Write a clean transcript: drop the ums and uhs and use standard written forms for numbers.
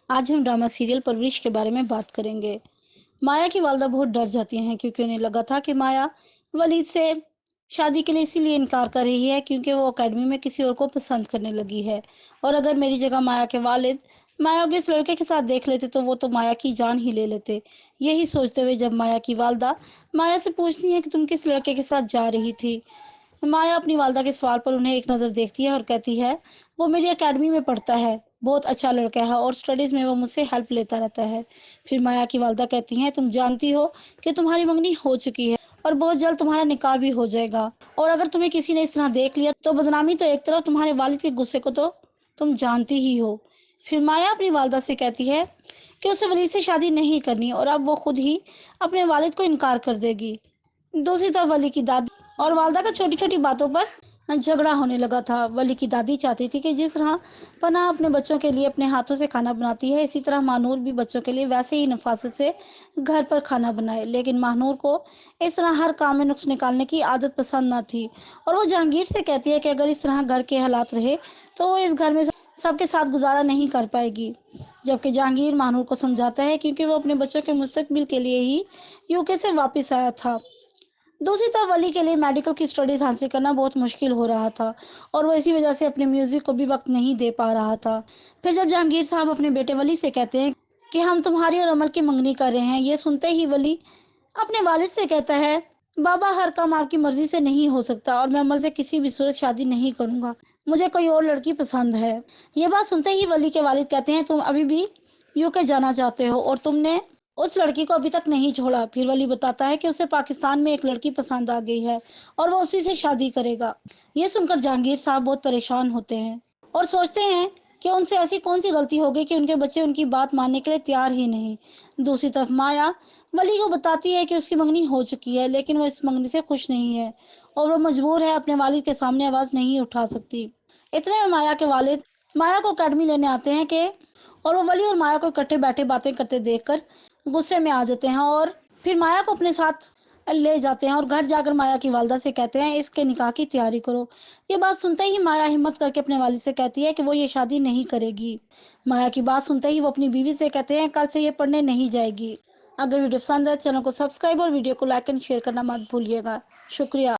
आज हम drama serial परवरिश के बारे में बात करेंगे। माया की वालदा बहुत डर जाती हैं क्योंकि उन्हें लगा था कि माया वलीद से शादी के लिए इसीलिए इनकार कर रही है क्योंकि वो अकेडमी में किसी और को पसंद करने लगी है। और अगर मेरी जगह माया के वालिद माया को इस लड़के के साथ देख लेते तो वो तो माया की जान ही ले लेते। यही सोचते हुए जब माया की वालदा माया से पूछती है कि तुम किस लड़के के साथ जा रही थी, माया अपनी वालदा के सवाल पर उन्हें एक नज़र देखती है और कहती है, वो मेरी एकेडमी में पढ़ता है, बहुत अच्छा लड़का है और स्टडीज़ में वो मुझसे हेल्प लेता रहता है। फिर माया की वालदा कहती हैं, तुम जानती हो कि तुम्हारी मंगनी हो चुकी है और बहुत जल्द तुम्हारा निकाह भी हो जाएगा, और अगर तुम्हें किसी ने इस तरह देख लिया तो बदनामी तो एक तरफ, तुम्हारे वालिद के गुस्से को तो तुम जानती ही हो। फिर माया अपनी वालदा से कहती है कि उसे वली से शादी नहीं करनी और अब वो खुद ही अपने वालिद को इनकार कर देगी। दूसरी तरफ वली की दादी और वालदा का छोटी छोटी बातों पर झगड़ा होने लगा था। वली की दादी चाहती थी कि जिस तरह पनाह अपने बच्चों के लिए अपने हाथों से खाना बनाती है, इसी तरह महानूर भी बच्चों के लिए वैसे ही नफासत से घर पर खाना बनाए। लेकिन महानूर को इस तरह हर काम में नुक्स निकालने की आदत पसंद न थी और वो जहांगीर से कहती है कि अगर इस तरह घर के हालात रहे तो वो इस घर में सबके साथ गुजारा नहीं कर पाएगी। जबकि जहांगीर महानूर को समझाता है क्योंकि वो अपने बच्चों के मुस्तकबिल के लिए ही यूके से वापस आया था। दूसरी तरफ वली के लिए मेडिकल की स्टडीज हासिल करना बहुत मुश्किल हो रहा था और वो इसी वजह से अपने म्यूजिक को भी वक्त नहीं दे पा रहा था। फिर जब जहांगीर साहब अपने बेटे वली से कहते हैं कि हम तुम्हारी और अमल की मंगनी कर रहे हैं, ये सुनते ही वली अपने वालिद से कहता है, बाबा हर काम आपकी मर्जी से नहीं हो सकता और मैं अमल से किसी भी सूरत शादी नहीं करूंगा, मुझे कोई और लड़की पसंद है। ये बात सुनते ही वली के वालिद कहते हैं, तुम अभी भी यूके जाना चाहते हो और तुमने उस लड़की को अभी तक नहीं छोड़ा। फिर वली बताता है कि उसे पाकिस्तान में एक लड़की पसंद आ गई है और वो उसी से शादी करेगा। ये सुनकर जहांगीर साहब बहुत परेशान होते हैं और सोचते हैं कि उनसे ऐसी कौन सी गलती हो गई कि उनके बच्चे उनकी बात मानने के लिए तैयार ही नहीं। दूसरी तरफ माया वली को बताती है कि उसकी मंगनी हो चुकी है, लेकिन वो इस मंगनी से खुश नहीं है और वो मजबूर है, अपने वालिद के सामने आवाज नहीं उठा सकती। इतने में माया के वालिद माया को अकेडमी लेने आते हैं कि और वो वली और माया को इकट्ठे बैठे बातें करते देखकर गुस्से में आ जाते हैं और फिर माया को अपने साथ ले जाते हैं और घर जाकर माया की वालदा से कहते हैं, इसके निकाह की तैयारी करो। ये बात सुनते ही माया हिम्मत करके अपने वालिद से कहती है कि वो ये शादी नहीं करेगी। माया की बात सुनते ही वो अपनी बीवी से कहते हैं, कल से ये पढ़ने नहीं जाएगी। अगर वीडियो पसंद है चैनल को सब्सक्राइब और वीडियो को लाइक एंड शेयर करना मत भूलिएगा। शुक्रिया।